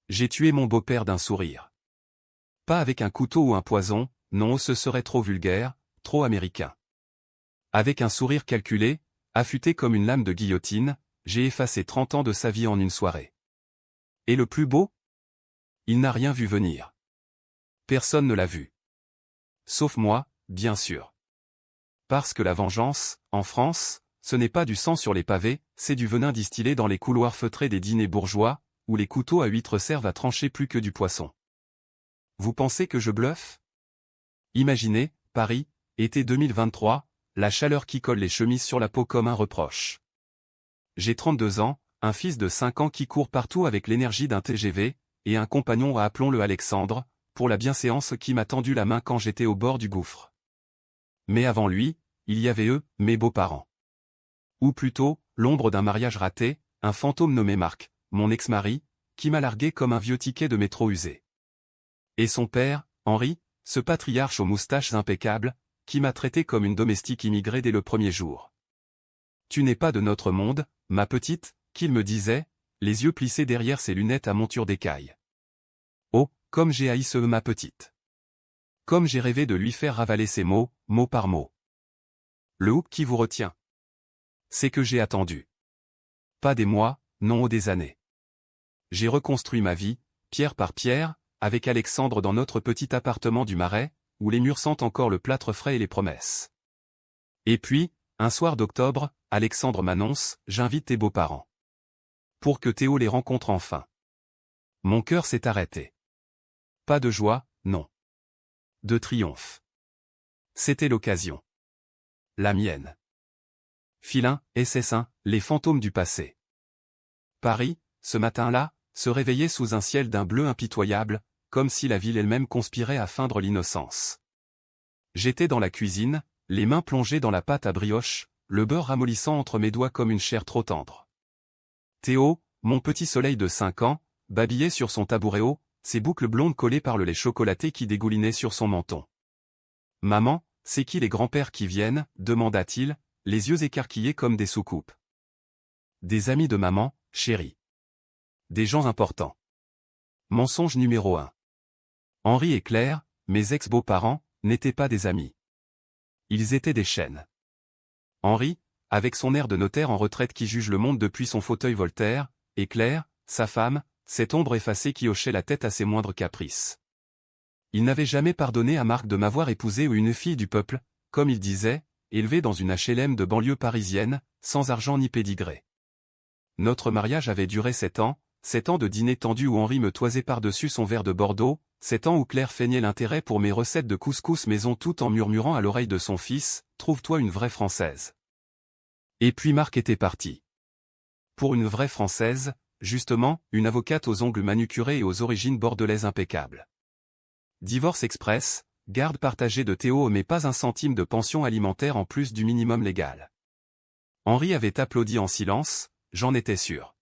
J'ai tué mon beau-père d'un sourire. Pas avec un couteau ou un poison, non, ce serait trop vulgaire, trop américain. Avec un sourire calculé, affûté comme une lame de guillotine, j'ai effacé 30 ans de sa vie en une soirée. Et le plus beau? Il n'a rien vu venir. Personne ne l'a vu. Sauf moi, bien sûr. Parce que la vengeance, en France, ce n'est pas du sang sur les pavés, c'est du venin distillé dans les couloirs feutrés des dîners bourgeois, où les couteaux à huîtres servent à trancher plus que du poisson. Vous pensez que je bluffe? Imaginez, Paris, été 2023, la chaleur qui colle les chemises sur la peau comme un reproche. J'ai 32 ans, un fils de 5 ans qui court partout avec l'énergie d'un TGV, et un compagnon appelons-le Alexandre, pour la bienséance qui m'a tendu la main quand j'étais au bord du gouffre. Mais avant lui, il y avait eux, mes beaux-parents. Ou plutôt, l'ombre d'un mariage raté, un fantôme nommé Marc, mon ex-mari, qui m'a largué comme un vieux ticket de métro usé. Et son père, Henri, ce patriarche aux moustaches impeccables, qui m'a traité comme une domestique immigrée dès le premier jour. Tu n'es pas de notre monde, ma petite, qu'il me disait, les yeux plissés derrière ses lunettes à monture d'écaille. Oh, comme j'ai haï ce ma petite. Comme j'ai rêvé de lui faire ravaler ses mots, mot par mot. Le hoop qui vous retient. C'est que j'ai attendu. Pas des mois, non des années. J'ai reconstruit ma vie, pierre par pierre, avec Alexandre dans notre petit appartement du Marais, où les murs sentent encore le plâtre frais et les promesses. Et puis, un soir d'octobre, Alexandre m'annonce, j'invite tes beaux-parents. Pour que Théo les rencontre enfin. Mon cœur s'est arrêté. Pas de joie, non. De triomphe. C'était l'occasion. La mienne. Filin, SS1, les fantômes du passé. Paris, ce matin-là, se réveillait sous un ciel d'un bleu impitoyable, comme si la ville elle-même conspirait à feindre l'innocence. J'étais dans la cuisine, les mains plongées dans la pâte à brioche, le beurre ramollissant entre mes doigts comme une chair trop tendre. Théo, mon petit soleil de 5 ans, babillait sur son tabouret haut, ses boucles blondes collées par le lait chocolaté qui dégoulinait sur son menton. « Maman, c'est qui les grands-pères qui viennent » demanda-t-il, les yeux écarquillés comme des soucoupes. « Des amis de maman, chérie. Des gens importants. » Mensonge numéro 1. Henri et Claire, mes ex-beaux-parents, n'étaient pas des amis. Ils étaient des chaînes. Henri, avec son air de notaire en retraite qui juge le monde depuis son fauteuil Voltaire, et Claire, sa femme, cette ombre effacée qui hochait la tête à ses moindres caprices. Il n'avait jamais pardonné à Marc de m'avoir épousé ou une fille du peuple, comme il disait, élevée dans une HLM de banlieue parisienne, sans argent ni pédigré. Notre mariage avait duré 7 ans, 7 ans de dîner tendu où Henri me toisait par-dessus son verre de Bordeaux, 7 ans où Claire feignait l'intérêt pour mes recettes de couscous maison tout en murmurant à l'oreille de son fils, « Trouve-toi une vraie Française ». Et puis Marc était parti. Pour une vraie Française, justement, une avocate aux ongles manucurés et aux origines bordelaises impeccables. Divorce express, garde partagée de Théo mais pas un centime de pension alimentaire en plus du minimum légal. Henri avait applaudi en silence, j'en étais sûr.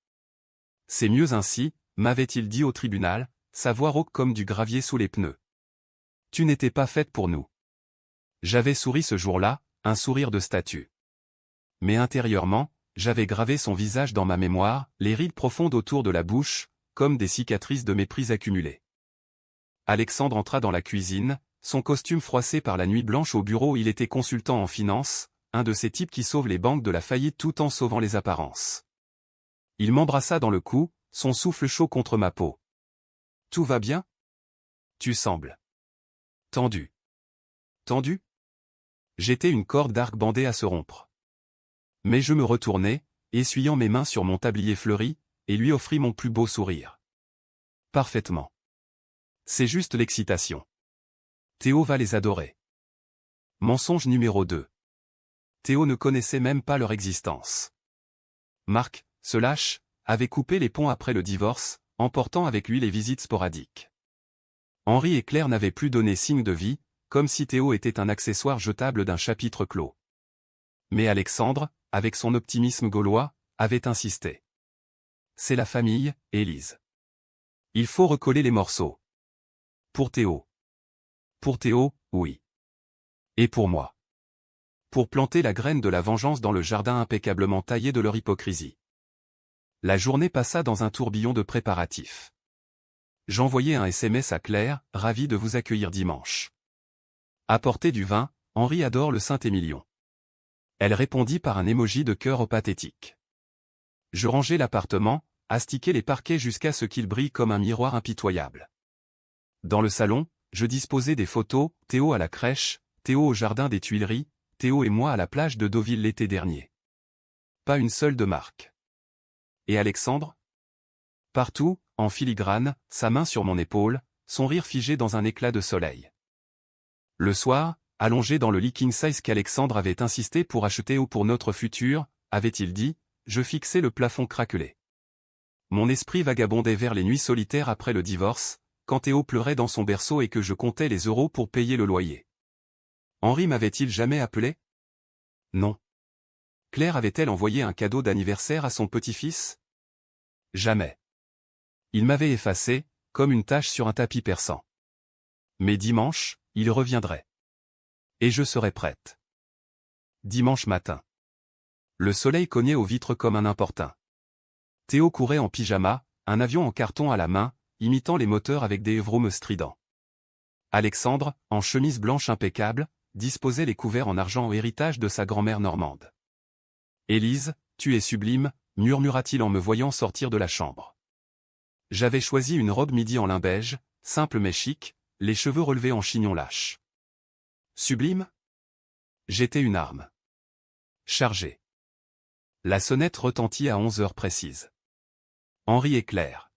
C'est mieux ainsi, m'avait-il dit au tribunal, sa voix rauque comme du gravier sous les pneus. Tu n'étais pas faite pour nous. J'avais souri ce jour-là, un sourire de statue. Mais intérieurement, j'avais gravé son visage dans ma mémoire, les rides profondes autour de la bouche, comme des cicatrices de mépris accumulées. Alexandre entra dans la cuisine, son costume froissé par la nuit blanche au bureau où il était consultant en finance, un de ces types qui sauvent les banques de la faillite tout en sauvant les apparences. Il m'embrassa dans le cou, son souffle chaud contre ma peau. « Tout va bien ? Tu sembles tendu. » Tendu ? J'étais une corde d'arc bandée à se rompre. Mais je me retournai, essuyant mes mains sur mon tablier fleuri, et lui offris mon plus beau sourire. Parfaitement. C'est juste l'excitation. Théo va les adorer. Mensonge numéro 2. Théo ne connaissait même pas leur existence. Marc, ce lâche, avait coupé les ponts après le divorce, emportant avec lui les visites sporadiques. Henri et Claire n'avaient plus donné signe de vie, comme si Théo était un accessoire jetable d'un chapitre clos. Mais Alexandre, avec son optimisme gaulois, avait insisté. C'est la famille, Élise. Il faut recoller les morceaux. Pour Théo. Pour Théo, oui. Et pour moi. Pour planter la graine de la vengeance dans le jardin impeccablement taillé de leur hypocrisie. La journée passa dans un tourbillon de préparatifs. J'envoyai un SMS à Claire, ravi de vous accueillir dimanche. Apportez du vin, Henri adore le Saint-Émilion. Elle répondit par un emoji de cœur pathétique. Je rangeai l'appartement, astiquai les parquets jusqu'à ce qu'ils brillent comme un miroir impitoyable. Dans le salon, je disposais des photos, Théo à la crèche, Théo au jardin des Tuileries, Théo et moi à la plage de Deauville l'été dernier. Pas une seule de marque. Et Alexandre? Partout, en filigrane, sa main sur mon épaule, son rire figé dans un éclat de soleil. Le soir, allongé dans le lit king size qu'Alexandre avait insisté pour acheter ou pour notre futur, avait-il dit, je fixais le plafond craquelé. Mon esprit vagabondait vers les nuits solitaires après le divorce, quand Théo pleurait dans son berceau et que je comptais les euros pour payer le loyer. Henri m'avait-il jamais appelé? Non. Claire avait-elle envoyé un cadeau d'anniversaire à son petit-fils? Jamais. Il m'avait effacé, comme une tache sur un tapis persan. Mais dimanche, il reviendrait. Et je serais prête. Dimanche matin. Le soleil cognait aux vitres comme un importun. Théo courait en pyjama, un avion en carton à la main, imitant les moteurs avec des évromes stridents. Alexandre, en chemise blanche impeccable, disposait les couverts en argent au héritage de sa grand-mère normande. « Élise, tu es sublime », murmura-t-il en me voyant sortir de la chambre. J'avais choisi une robe midi en lin beige, simple mais chic, les cheveux relevés en chignon lâche. Sublime? J'étais une arme. Chargée. La sonnette retentit à 11 heures précises. Henri et Claire.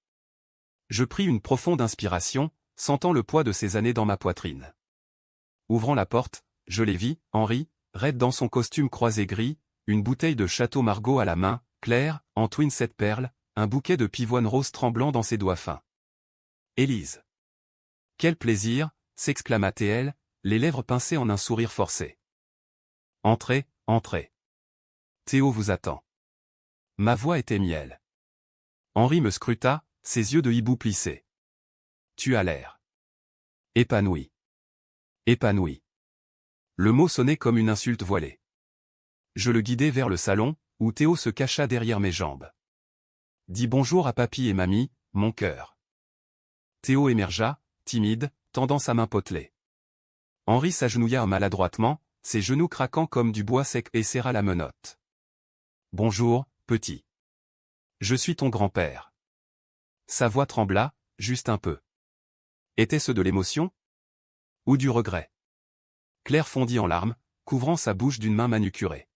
Je pris une profonde inspiration, sentant le poids de ces années dans ma poitrine. Ouvrant la porte, je les vis, Henri, raide dans son costume croisé gris, une bouteille de Château Margaux à la main, Claire, en twin set perles, un bouquet de pivoine rose tremblant dans ses doigts fins. Élise. Quel plaisir, s'exclama-t-elle, les lèvres pincées en un sourire forcé. Entrez, entrez. Théo vous attend. Ma voix était miel. Henri me scruta, ses yeux de hibou plissés. Tu as l'air. Épanoui. Épanoui. Le mot sonnait comme une insulte voilée. Je le guidai vers le salon, où Théo se cacha derrière mes jambes. Dis bonjour à papy et mamie, mon cœur. Théo émergea, timide, tendant sa main potelée. Henri s'agenouilla maladroitement, ses genoux craquant comme du bois sec et serra la menotte. Bonjour, petit. Je suis ton grand-père. Sa voix trembla, juste un peu. Était-ce de l'émotion? Ou du regret? Claire fondit en larmes, couvrant sa bouche d'une main manucurée.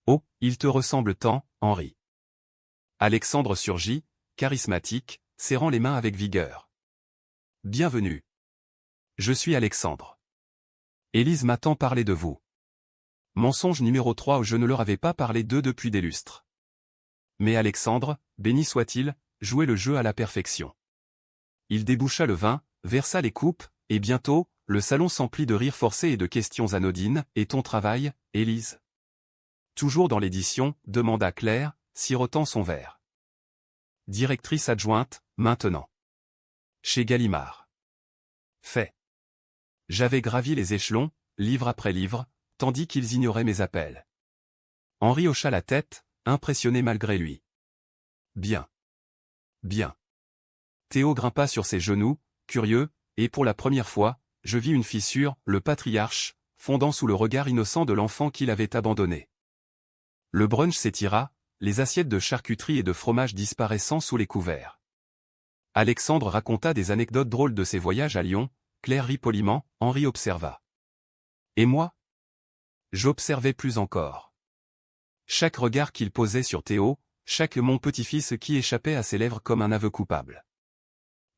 Oh, il te ressemble tant, Henri. Alexandre surgit, charismatique, serrant les mains avec vigueur. Bienvenue. Je suis Alexandre. Élise m'a tant parlé de vous. Mensonge numéro 3 où je ne leur avais pas parlé d'eux depuis des lustres. Mais Alexandre, béni soit-il, jouait le jeu à la perfection. Il déboucha le vin, versa les coupes, et bientôt, le salon s'emplit de rires forcés et de questions anodines. Et ton travail, Élise? Toujours dans l'édition, demanda Claire, sirotant son verre. Directrice adjointe, maintenant. Chez Gallimard. Fait. J'avais gravi les échelons, livre après livre, tandis qu'ils ignoraient mes appels. Henri hocha la tête, impressionné malgré lui. Bien. Bien. Théo grimpa sur ses genoux, curieux, et pour la première fois, je vis une fissure, le patriarche, fondant sous le regard innocent de l'enfant qu'il avait abandonné. Le brunch s'étira, les assiettes de charcuterie et de fromage disparaissant sous les couverts. Alexandre raconta des anecdotes drôles de ses voyages à Lyon, Claire rit poliment, Henri observa. Et moi? J'observais plus encore. Chaque regard qu'il posait sur Théo, chaque mon petit-fils qui échappait à ses lèvres comme un aveu coupable.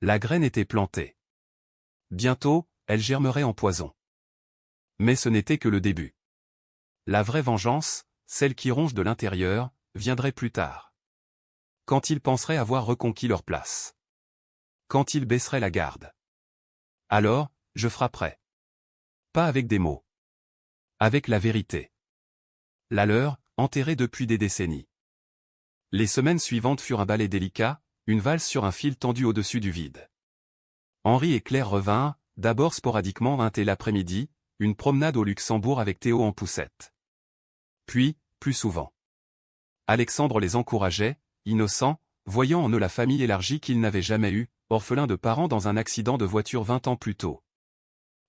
La graine était plantée. Bientôt, elle germerait en poison. Mais ce n'était que le début. La vraie vengeance, celle qui ronge de l'intérieur, viendrait plus tard. Quand ils penseraient avoir reconquis leur place. Quand ils baisseraient la garde. Alors, je frapperai. Pas avec des mots. Avec la vérité. La leur, enterrée depuis des décennies. Les semaines suivantes furent un ballet délicat, une valse sur un fil tendu au-dessus du vide. Henri et Claire revinrent, d'abord sporadiquement un thé l'après-midi, une promenade au Luxembourg avec Théo en poussette. Puis, plus souvent. Alexandre les encourageait, innocents, voyant en eux la famille élargie qu'ils n'avaient jamais eue, orphelin de parents dans un accident de voiture 20 ans plus tôt.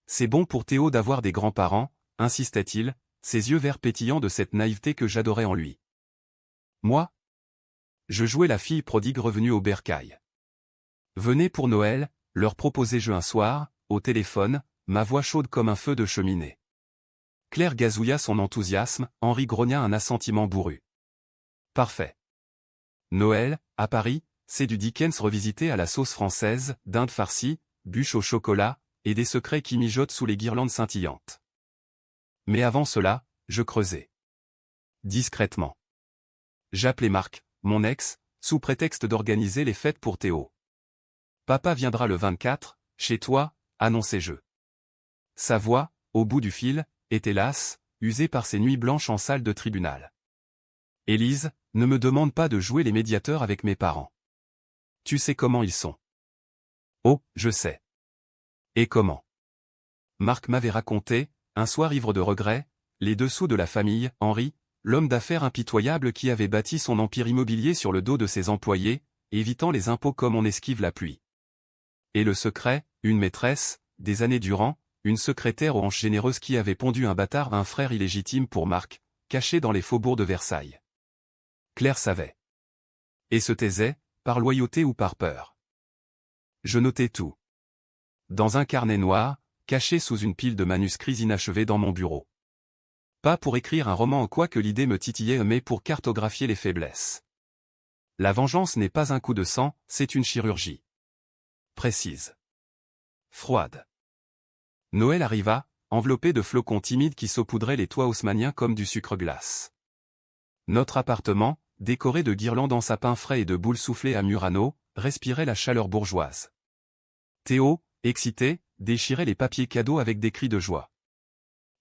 C'est bon pour Théo d'avoir des grands-parents, insistait-il, ses yeux verts pétillants de cette naïveté que j'adorais en lui. Moi? Je jouais la fille prodigue revenue au bercail. Venez pour Noël, leur proposai-je un soir, au téléphone, ma voix chaude comme un feu de cheminée. Claire gazouilla son enthousiasme, Henri grogna un assentiment bourru. Parfait. Noël, à Paris, c'est du Dickens revisité à la sauce française, dinde farcie, bûche au chocolat, et des secrets qui mijotent sous les guirlandes scintillantes. Mais avant cela, je creusais. Discrètement. J'appelais Marc, mon ex, sous prétexte d'organiser les fêtes pour Théo. Papa viendra le 24, chez toi, annonçai-je. Sa voix, au bout du fil, était lasse, usée par ses nuits blanches en salle de tribunal. Élise, ne me demande pas de jouer les médiateurs avec mes parents. Tu sais comment ils sont. Oh, je sais. Et comment? Marc m'avait raconté, un soir ivre de regrets, les dessous de la famille, Henri, l'homme d'affaires impitoyable qui avait bâti son empire immobilier sur le dos de ses employés, évitant les impôts comme on esquive la pluie. Et le secret, une maîtresse, des années durant, une secrétaire aux hanches généreuses qui avait pondu un bâtard à un frère illégitime pour Marc, caché dans les faubourgs de Versailles. Claire savait. Et se taisait, par loyauté ou par peur. Je notais tout. Dans un carnet noir, caché sous une pile de manuscrits inachevés dans mon bureau. Pas pour écrire un roman en quoi que l'idée me titillait mais pour cartographier les faiblesses. La vengeance n'est pas un coup de sang, c'est une chirurgie. Précise. Froide. Noël arriva, enveloppé de flocons timides qui saupoudraient les toits haussmanniens comme du sucre glace. Notre appartement, décoré de guirlandes en sapin frais et de boules soufflées à Murano, respirait la chaleur bourgeoise. Théo, excité, déchirait les papiers cadeaux avec des cris de joie.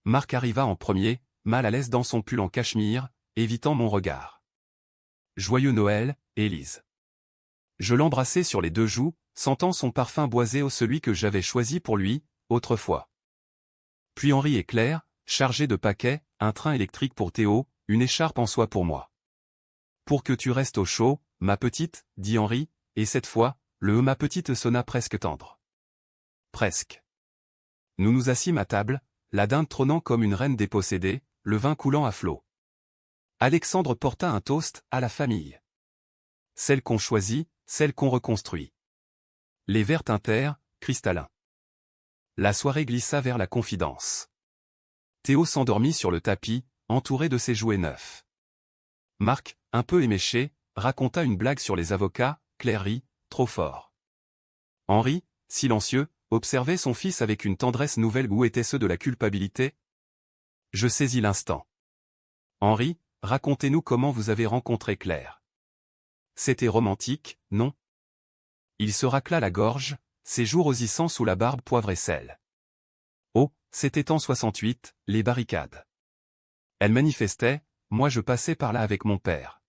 Marc arriva en premier, mal à l'aise dans son pull en cachemire, évitant mon regard. Joyeux Noël, Élise. Je l'embrassai sur les 2 joues, sentant son parfum boisé au celui que j'avais choisi pour lui, autrefois. Puis Henri et Claire, chargés de paquets, un train électrique pour Théo, une écharpe en soie pour moi. Pour que tu restes au chaud, ma petite, dit Henri, et cette fois, le ma petite sonna presque tendre. Presque. Nous nous assîmes à table, la dinde trônant comme une reine dépossédée, le vin coulant à flots. Alexandre porta un toast à la famille. Celle qu'on choisit, celle qu'on reconstruit. Les verres tintèrent, cristallins. La soirée glissa vers la confidence. Théo s'endormit sur le tapis, entouré de ses jouets neufs. Marc, un peu éméché, raconta une blague sur les avocats, Claire rit, trop fort. Henri, silencieux, observait son fils avec une tendresse nouvelle. Où étaient ceux de la culpabilité? Je saisis l'instant. Henri, racontez-nous comment vous avez rencontré Claire. C'était romantique, non? Il se racla la gorge, ses joues rosissant sous la barbe poivre et sel. Oh, c'était en 68, les barricades. Elle manifestait, moi je passais par là avec mon père.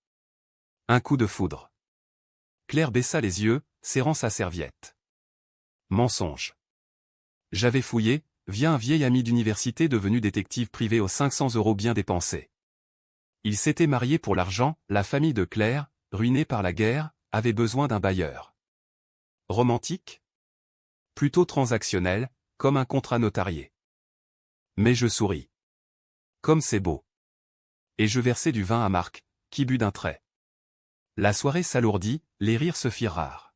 Un coup de foudre. Claire baissa les yeux, serrant sa serviette. Mensonge. J'avais fouillé, via un vieil ami d'université devenu détective privé aux 500 € bien dépensés. Il s'était marié pour l'argent, la famille de Claire, ruinée par la guerre, avait besoin d'un bailleur. Romantique? Plutôt transactionnel, comme un contrat notarié. Mais je souris. Comme c'est beau. Et je versai du vin à Marc, qui but d'un trait. La soirée s'alourdit, les rires se firent rares.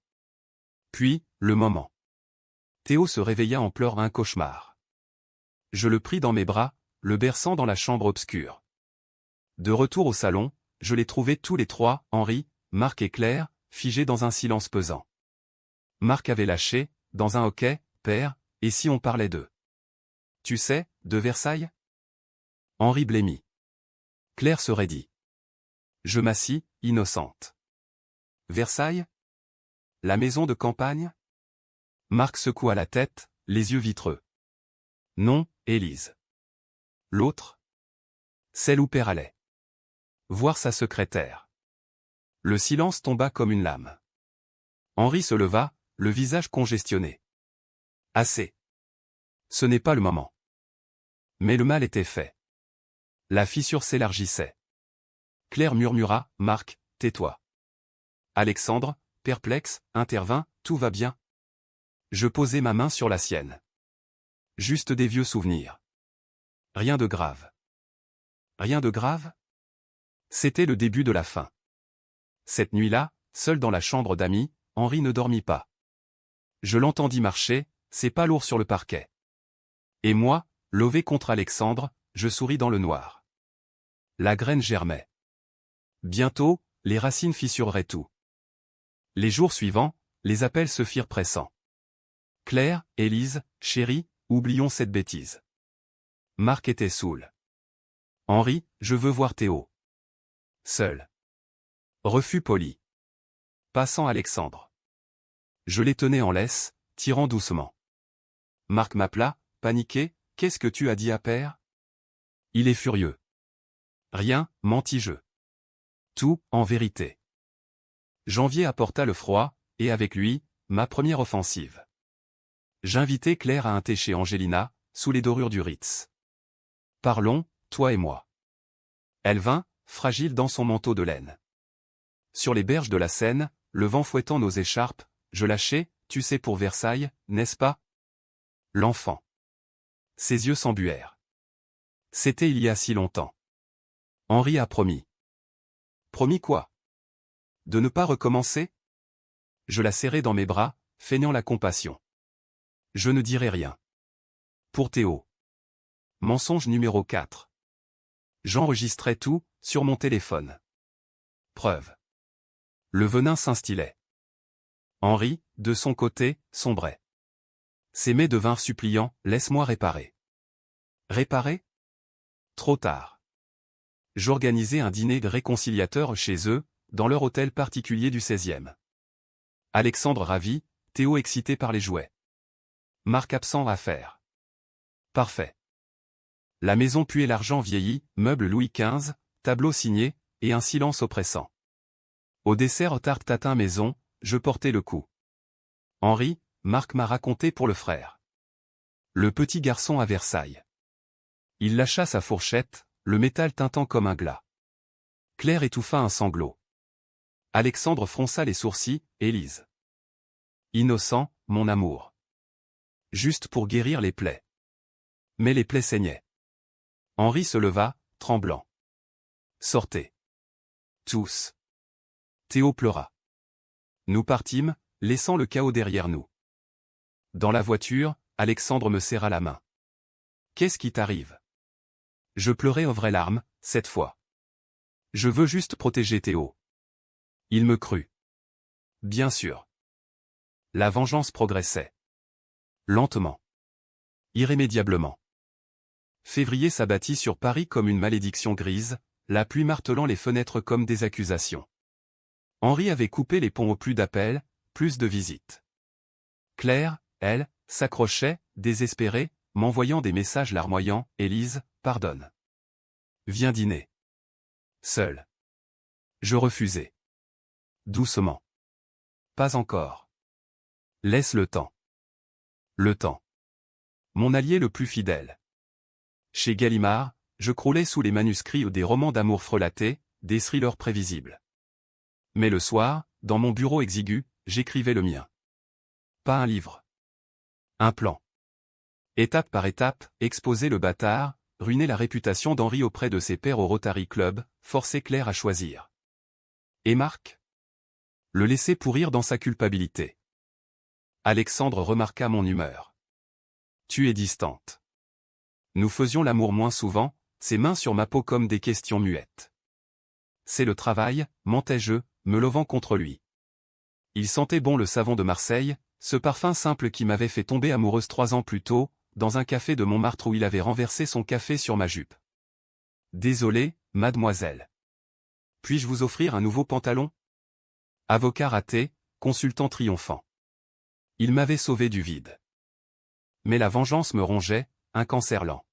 Puis, le moment. Théo se réveilla en pleurant un cauchemar. Je le pris dans mes bras, le berçant dans la chambre obscure. De retour au salon, je les trouvai tous les 3, Henri, Marc et Claire, figés dans un silence pesant. Marc avait lâché, dans un hoquet, père, et si on parlait d'eux? Tu sais, de Versailles? Henri blêmit. Claire se raidit. Je m'assis, innocente. Versailles? La maison de campagne? Marc secoua la tête, les yeux vitreux. Non, Élise. L'autre? Celle où père allait. Voir sa secrétaire. Le silence tomba comme une lame. Henri se leva, le visage congestionné. Assez. Ce n'est pas le moment. Mais le mal était fait. La fissure s'élargissait. Claire murmura, Marc, tais-toi. Alexandre, perplexe, intervint, tout va bien, Je posai ma main sur la sienne. Juste des vieux souvenirs. Rien de grave. Rien de grave? C'était le début de la fin. Cette nuit-là, seul dans la chambre d'Amy, Henri ne dormit pas. Je l'entendis marcher, ses pas lourds sur le parquet. Et moi, lové contre Alexandre, je souris dans le noir. La graine germait. Bientôt, les racines fissureraient tout. Les jours suivants, les appels se firent pressants. Claire, Élise, chérie, oublions cette bêtise. Marc était saoul. Henri, je veux voir Théo. Seul. Refus poli. Passant Alexandre. Je les tenais en laisse, tirant doucement. Marc m'appela, paniqué, « Qu'est-ce que tu as dit à père ?» Il est furieux. Rien, mentis-je. Tout, en vérité. Janvier apporta le froid, et avec lui, ma première offensive. J'invitai Claire à un thé chez Angelina, sous les dorures du Ritz. Parlons, toi et moi. Elle vint, fragile dans son manteau de laine. Sur les berges de la Seine, le vent fouettant nos écharpes, je lâchai, tu sais pour Versailles, n'est-ce pas? L'enfant. Ses yeux s'embuèrent. C'était il y a si longtemps. Henri a promis. Promis quoi? De ne pas recommencer? Je la serrai dans mes bras, feignant la compassion. Je ne dirai rien. Pour Théo. Mensonge numéro 4. J'enregistrais tout, sur mon téléphone. Preuve. Le venin s'instillait. Henri, de son côté, sombrait. Ses mets devinrent suppliants, laisse-moi réparer. Réparer? Trop tard. J'organisai un dîner de réconciliateurs chez eux, dans leur hôtel particulier du 16e. Alexandre ravi, Théo excité par les jouets. Marc absent à faire. Parfait. La maison puait l'argent vieilli, meubles Louis XV, tableaux signés, et un silence oppressant. Au dessert tarte tatin maison, je portai le coup. Henri, Marc m'a raconté pour le frère. Le petit garçon à Versailles. Il lâcha sa fourchette, le métal tintant comme un glas. Claire étouffa un sanglot. Alexandre fronça les sourcils, Élise. Innocent, mon amour. Juste pour guérir les plaies. Mais les plaies saignaient. Henri se leva, tremblant. Sortez. Tous. Théo pleura. Nous partîmes, laissant le chaos derrière nous. Dans la voiture, Alexandre me serra la main. Qu'est-ce qui t'arrive? Je pleurais aux vraies larmes, cette fois. Je veux juste protéger Théo. Il me crut. Bien sûr. La vengeance progressait. Lentement. Irrémédiablement. Février s'abattit sur Paris comme une malédiction grise, la pluie martelant les fenêtres comme des accusations. Henri avait coupé les ponts au plus d'appels, plus de visites. Claire, elle, s'accrochait, désespérée, m'envoyant des messages larmoyants, « Élise, pardonne. Viens dîner. » Seul. Je refusai. Doucement. Pas encore. Laisse le temps. Le temps. Mon allié le plus fidèle. Chez Gallimard, je croulais sous les manuscrits ou des romans d'amour frelatés, des thrillers prévisibles. Mais le soir, dans mon bureau exigu, j'écrivais le mien. Pas un livre. Un plan. Étape par étape, exposer le bâtard, ruiner la réputation d'Henri auprès de ses pairs au Rotary Club, forcer Claire à choisir. Et Marc? Le laisser pourrir dans sa culpabilité. Alexandre remarqua mon humeur. Tu es distante. Nous faisions l'amour moins souvent, ses mains sur ma peau comme des questions muettes. C'est le travail, mentais-je, me levant contre lui. Il sentait bon le savon de Marseille, ce parfum simple qui m'avait fait tomber amoureuse 3 ans plus tôt, dans un café de Montmartre où il avait renversé son café sur ma jupe. Désolé, mademoiselle. Puis-je vous offrir un nouveau pantalon? Avocat raté, consultant triomphant. Il m'avait sauvé du vide. Mais la vengeance me rongeait, un cancer lent.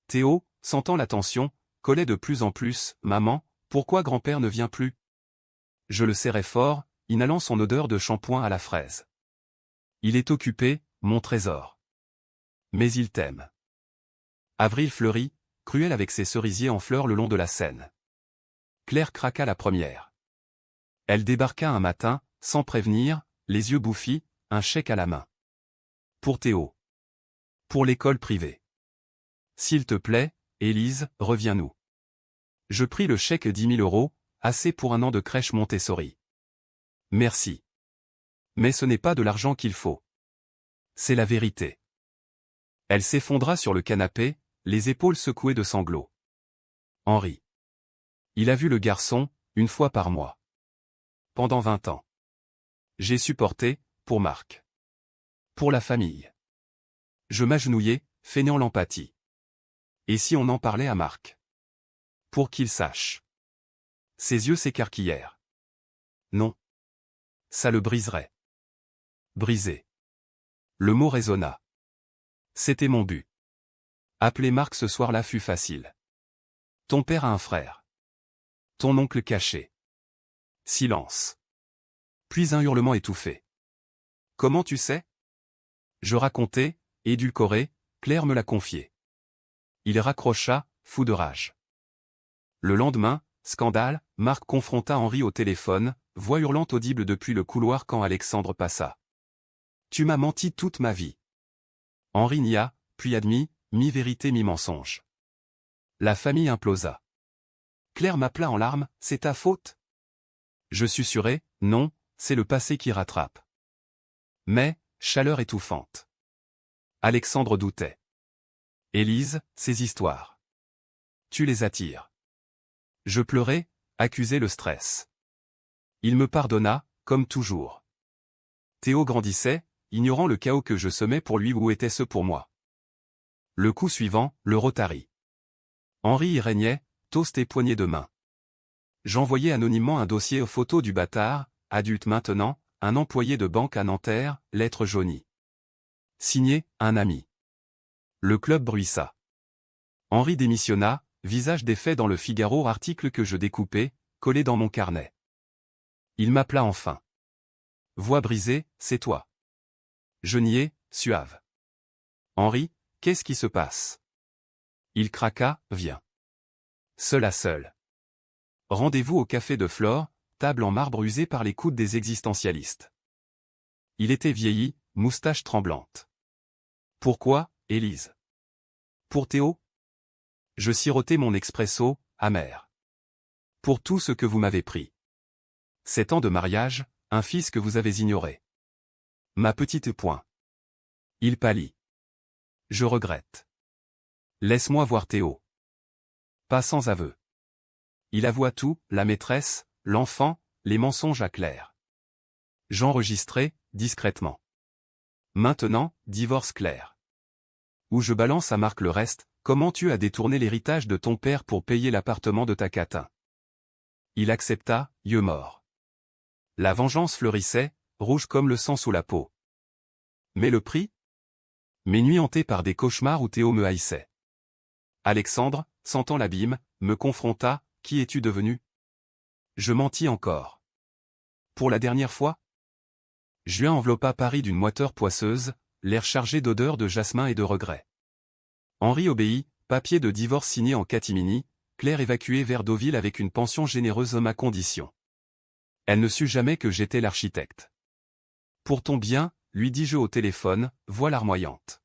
Théo, sentant la tension, collait de plus en plus, « Maman, pourquoi grand-père ne vient plus ?» Je le serrais fort, inhalant son odeur de shampoing à la fraise. Il est occupé, mon trésor. Mais il t'aime. Avril fleurit, cruel avec ses cerisiers en fleurs le long de la Seine. Claire craqua la première. Elle débarqua un matin, sans prévenir, les yeux bouffis, un chèque à la main. Pour Théo. Pour l'école privée. S'il te plaît, Élise, reviens-nous. Je pris le chèque 10 000 €, assez pour un an de crèche Montessori. Merci. Mais ce n'est pas de l'argent qu'il faut. C'est la vérité. Elle s'effondra sur le canapé, les épaules secouées de sanglots. Henri. Il a vu le garçon, une fois par mois. Pendant 20 ans. J'ai supporté, pour Marc. Pour la famille. Je m'agenouillais, feignant l'empathie. Et si on en parlait à Marc? Pour qu'il sache. Ses yeux s'écarquillèrent. Non. Ça le briserait. Briser. Le mot résonna. C'était mon but. Appeler Marc ce soir-là fut facile. Ton père a un frère. Ton oncle caché. Silence. Puis un hurlement étouffé. Comment tu sais? Je racontais, édulcoré, Claire me l'a confié. Il raccrocha, fou de rage. Le lendemain, scandale, Marc confronta Henri au téléphone, voix hurlante audible depuis le couloir quand Alexandre passa. Tu m'as menti toute ma vie. Henri nia, puis admit, mi-vérité mi-mensonge. La famille implosa. Claire m'appela en larmes, c'est ta faute? Je susurrai, non, c'est le passé qui rattrape. Mais, chaleur étouffante. Alexandre doutait. Élise, ces histoires. Tu les attires. Je pleurais, accusais le stress. Il me pardonna, comme toujours. Théo grandissait, ignorant le chaos que je semais pour lui ou était-ce pour moi. Le coup suivant, le Rotary. Henri y régnait, toast et poignée de main. J'envoyais anonymement un dossier aux photos du bâtard, adulte maintenant, un employé de banque à Nanterre, lettre jaunie. Signé, un ami. Le club bruissa. Henri démissionna, visage défait dans le Figaro, article que je découpais, collé dans mon carnet. Il m'appela enfin. Voix brisée, c'est toi. Je niais, suave. Henri, qu'est-ce qui se passe? Il craqua, viens. Seul à seul. Rendez-vous au café de Flore, table en marbre usée par les coudes des existentialistes. Il était vieilli, moustache tremblante. Pourquoi, Élise? Pour Théo? Je sirotais mon expresso, amer. Pour tout ce que vous m'avez pris. 7 ans de mariage, un fils que vous avez ignoré. Ma petite point. Il pâlit. Je regrette. Laisse-moi voir Théo. Pas sans aveu. Il avoua tout, la maîtresse, l'enfant, les mensonges à Claire. J'enregistrais, discrètement. Maintenant, divorce Claire. Où je balance à Marc le reste, comment tu as détourné l'héritage de ton père pour payer l'appartement de ta catin. Il accepta, yeux morts. La vengeance fleurissait, rouge comme le sang sous la peau. Mais le prix? Mes nuits hantées par des cauchemars où Théo me haïssait. Alexandre, sentant l'abîme, me confronta, qui es-tu devenu? Je mentis encore. Pour la dernière fois? Juin enveloppa Paris d'une moiteur poisseuse, l'air chargé d'odeurs de jasmin et de regret. Henri obéit, papier de divorce signé en catimini, Claire évacuée vers Deauville avec une pension généreuse à ma condition. Elle ne sut jamais que j'étais l'architecte. Pour ton bien, lui dis-je au téléphone, voix larmoyante.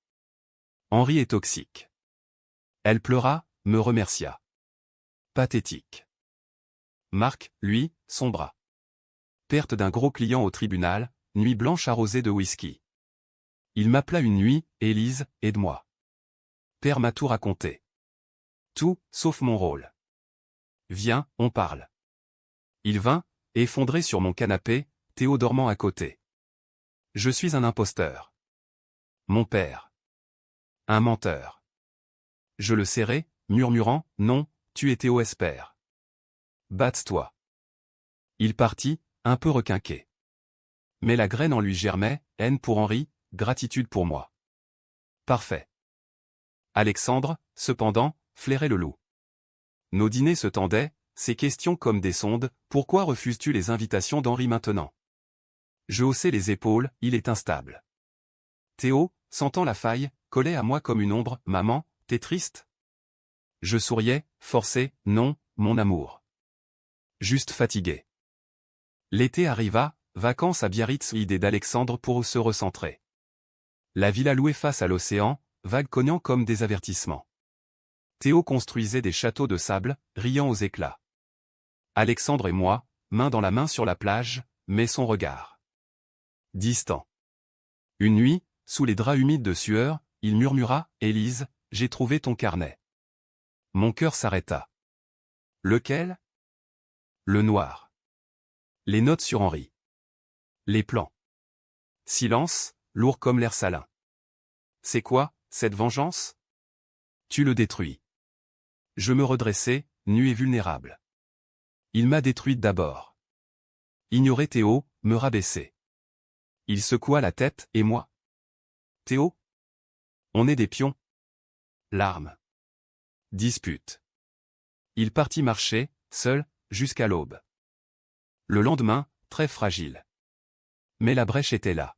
Henri est toxique. Elle pleura, me remercia. Pathétique. Marc, lui, sombra. Perte d'un gros client au tribunal, nuit blanche arrosée de whisky. Il m'appela une nuit, Élise, aide-moi. Père m'a tout raconté. Tout, sauf mon rôle. Viens, on parle. Il vint, effondré sur mon canapé, Théo dormant à côté. Je suis un imposteur. Mon père. Un menteur. Je le serrai, murmurant, non, tu es Théo espère. Batte-toi. Il partit, un peu requinqué. Mais la graine en lui germait, haine pour Henri, gratitude pour moi. Parfait. Alexandre, cependant, flairait le loup. Nos dîners se tendaient, ses questions comme des sondes, pourquoi refuses-tu les invitations d'Henri maintenant? Je haussai les épaules, il est instable. Théo, sentant la faille, collait à moi comme une ombre, maman, t'es triste? Je souriais, forcé, non, mon amour. Juste fatigué. L'été arriva, vacances à Biarritz, idée d'Alexandre pour se recentrer. La villa louée face à l'océan, vagues cognant comme des avertissements. Théo construisait des châteaux de sable, riant aux éclats. Alexandre et moi, main dans la main sur la plage, mais son regard distant. Une nuit, sous les draps humides de sueur, il murmura « Élise, j'ai trouvé ton carnet. » Mon cœur s'arrêta. Lequel? Le noir. Les notes sur Henri. Les plans. Silence, lourd comme l'air salin. C'est quoi, cette vengeance? Tu le détruis. Je me redressai, nu et vulnérable. Il m'a détruite d'abord. Ignorer Théo, me rabaisser. Il secoua la tête, et moi? Théo? On est des pions. Larmes. Dispute. Il partit marcher, seul, jusqu'à l'aube. Le lendemain, très fragile. Mais la brèche était là.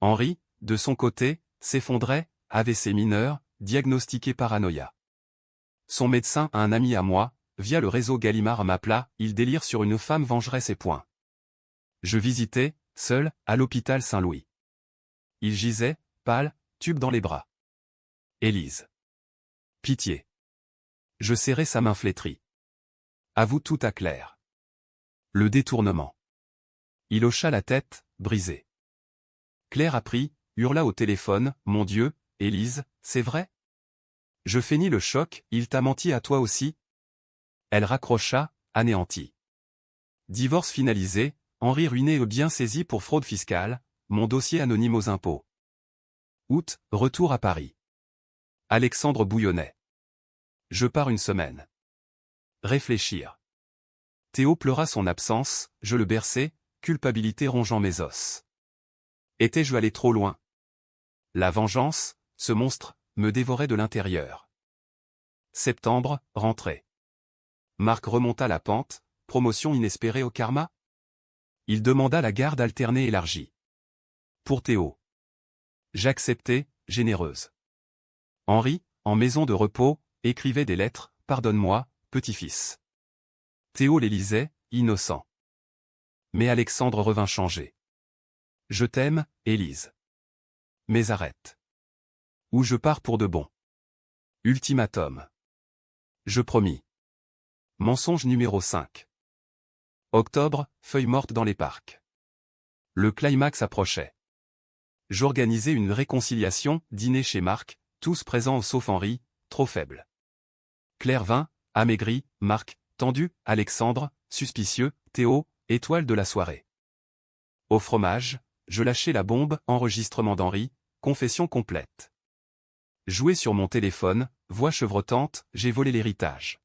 Henri, de son côté, s'effondrait, AVC mineur, diagnostiqué paranoïa. Son médecin, un ami à moi, via le réseau Gallimard m'appela, il délire sur une femme vengerait ses poings. Je visitais, seul, à l'hôpital Saint-Louis. Il gisait, pâle, tube dans les bras. Élise. Pitié. Je serrai sa main flétrie. Avoue tout à Claire. Le détournement. Il hocha la tête, brisé. Claire apprit, hurla au téléphone, « Mon Dieu, Élise, c'est vrai? Je feignis le choc, il t'a menti à toi aussi ?» Elle raccrocha, anéantie. Divorce finalisé, Henri ruiné et bien saisi pour fraude fiscale, mon dossier anonyme aux impôts. Août, retour à Paris. Alexandre bouillonnait. Je pars une semaine. Réfléchir. Théo pleura son absence, je le berçai, culpabilité rongeant mes os. Étais-je allé trop loin? La vengeance, ce monstre, me dévorait de l'intérieur. Septembre, rentrée. Marc remonta la pente, promotion inespérée au karma? Il demanda la garde alternée élargie. Pour Théo. J'acceptai, généreuse. Henri, en maison de repos, écrivait des lettres, « Pardonne-moi, petit-fils. » Théo les lisait, innocent. Mais Alexandre revint changé. Je t'aime, Élise. Mais arrête. Ou je pars pour de bon. Ultimatum. Je promis. Mensonge numéro 5. Octobre, feuilles mortes dans les parcs. Le climax approchait. J'organisais une réconciliation, dîner chez Marc, tous présents sauf Henri, trop faible. Claire vint, amaigrie, Marc, tendu, Alexandre, suspicieux, Théo, étoile de la soirée. Au fromage, je lâchai la bombe, enregistrement d'Henri, confession complète. Joué sur mon téléphone, voix chevrotante, j'ai volé l'héritage.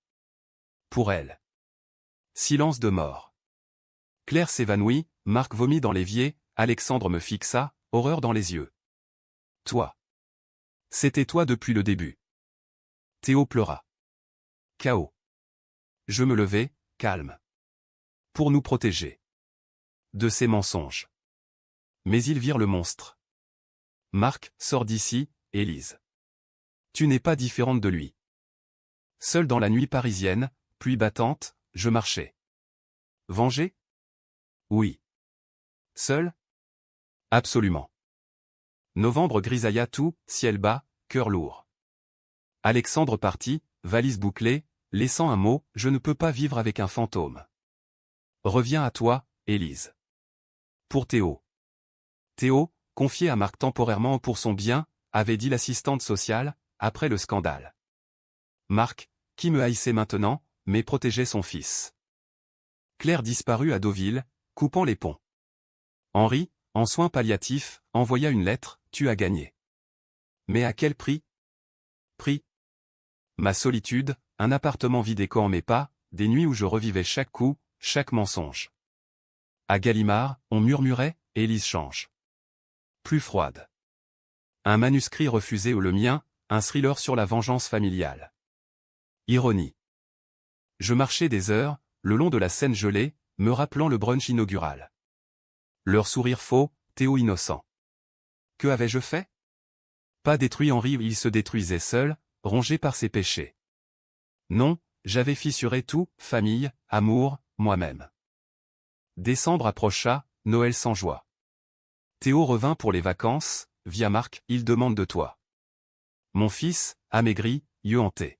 Pour elle. Silence de mort. Claire s'évanouit, Marc vomit dans l'évier, Alexandre me fixa, horreur dans les yeux. Toi. C'était toi depuis le début. Théo pleura. Chaos. Je me levai, calme. Pour nous protéger. De ces mensonges. Mais ils virent le monstre. Marc, sors d'ici, Élise. Tu n'es pas différente de lui. Seul dans la nuit parisienne, pluie battante, je marchais. Vengé? Oui. Seul? Absolument. Novembre grisailla tout, ciel bas, cœur lourd. Alexandre partit, valise bouclée, laissant un mot, je ne peux pas vivre avec un fantôme. Reviens à toi, Élise. Pour Théo. Théo, confié à Marc temporairement pour son bien, avait dit l'assistante sociale, après le scandale. Marc, qui me haïssait maintenant, mais protégeait son fils. Claire disparut à Deauville, coupant les ponts. Henri, en soins palliatifs, envoya une lettre, tu as gagné. Mais à quel prix? Prix. Ma solitude, un appartement vide échoant mes pas, des nuits où je revivais chaque coup, chaque mensonge. À Gallimard, on murmurait, Élise change. Plus froide. Un manuscrit refusé ou le mien, un thriller sur la vengeance familiale. Ironie. Je marchais des heures, le long de la Seine gelée, me rappelant le brunch inaugural. Leur sourire faux, Théo innocent. Que avais-je fait? Pas détruit Henri, il se détruisait seul, rongé par ses péchés. Non, j'avais fissuré tout, famille, amour, moi-même. Décembre approcha, Noël sans joie. Théo revint pour les vacances, via Marc, il demande de toi. Mon fils, amaigri, yeux hantés.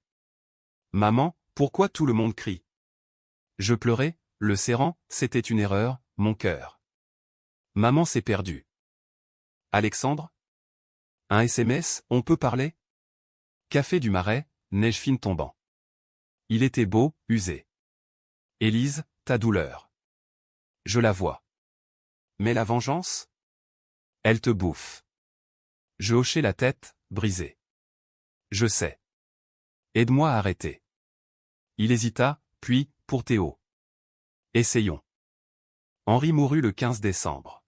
Maman, pourquoi tout le monde crie? Je pleurais, le serrant, c'était une erreur, mon cœur. Maman s'est perdue. Alexandre? Un SMS, on peut parler? Café du Marais, neige fine tombant. Il était beau, usé. Élise, ta douleur. Je la vois. Mais la vengeance? Elle te bouffe. Je hochai la tête, brisé. Je sais. Aide-moi à arrêter. Il hésita, puis, pour Théo. Essayons. Henri mourut le 15 décembre.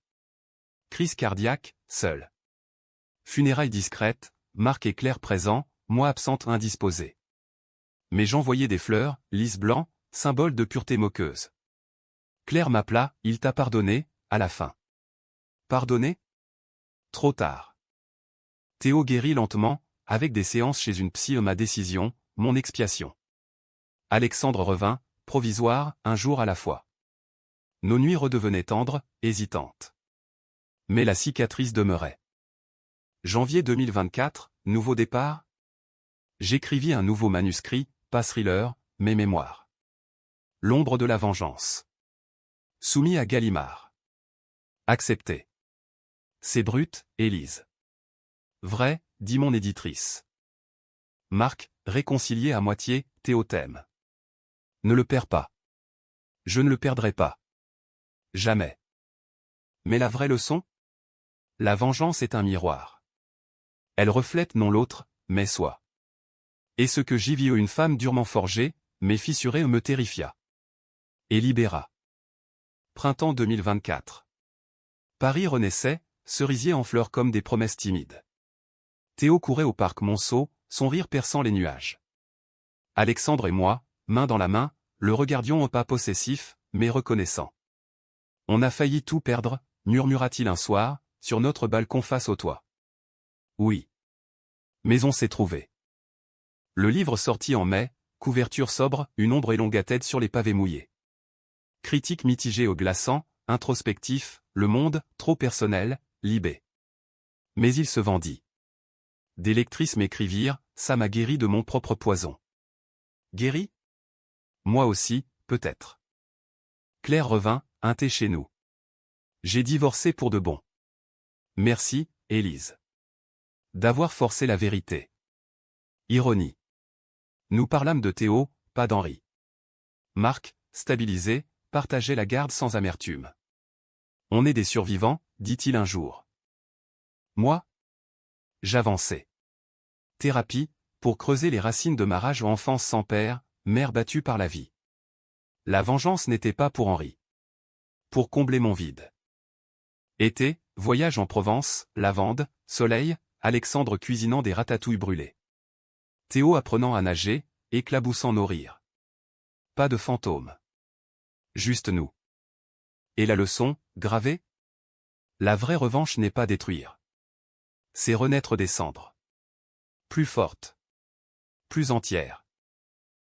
Crise cardiaque, seul. Funérailles discrètes, Marc et Claire présents, moi absente indisposée. Mais j'envoyais des fleurs, lys blanc, symbole de pureté moqueuse. Claire m'appela, il t'a pardonné, à la fin. Pardonné? Trop tard. Théo guérit lentement, avec des séances chez une psy. Ma décision, mon expiation. Alexandre revint, provisoire, un jour à la fois. Nos nuits redevenaient tendres, hésitantes. Mais la cicatrice demeurait. Janvier 2024, nouveau départ? J'écrivis un nouveau manuscrit, pas thriller, mais mémoire. L'ombre de la vengeance. Soumis à Gallimard. Accepté. C'est brut, Élise. Vrai, dit mon éditrice. Marc, réconcilié à moitié, Théo t'aime. Ne le perds pas. Je ne le perdrai pas. Jamais. Mais la vraie leçon? La vengeance est un miroir. Elle reflète non l'autre, mais soi. Et ce que j'y vis une femme durement forgée, mais fissurée me terrifia. Et libéra. Printemps 2024. Paris renaissait, cerisier en fleurs comme des promesses timides. Théo courait au parc Monceau, son rire perçant les nuages. Alexandre et moi, main dans la main, le regardions au pas possessif, mais reconnaissant. On a failli tout perdre, murmura-t-il un soir, sur notre balcon face au toit. Oui. Mais on s'est trouvé. Le livre sorti en mai, couverture sobre, une ombre élongatette sur les pavés mouillés. Critique mitigée au glaçant, introspectif, le monde, trop personnel, libé. Mais il se vendit. Des lectrices m'écrivirent, ça m'a guéri de mon propre poison. Guéri? Moi aussi, peut-être. Claire revint, un thé chez nous. J'ai divorcé pour de bon. Merci, Élise. D'avoir forcé la vérité. Ironie. Nous parlâmes de Théo, pas d'Henri. Marc, stabilisé, partageait la garde sans amertume. On est des survivants, dit-il un jour. Moi? J'avançais. Thérapie, pour creuser les racines de ma rage enfance sans père, mère battue par la vie. La vengeance n'était pas pour Henri. Pour combler mon vide. Été, voyage en Provence, lavande, soleil, Alexandre cuisinant des ratatouilles brûlées. Théo apprenant à nager, éclaboussant nos rires. Pas de fantômes. Juste nous. Et la leçon, gravée? La vraie revanche n'est pas détruire. C'est renaître des cendres. Plus forte. Plus entière.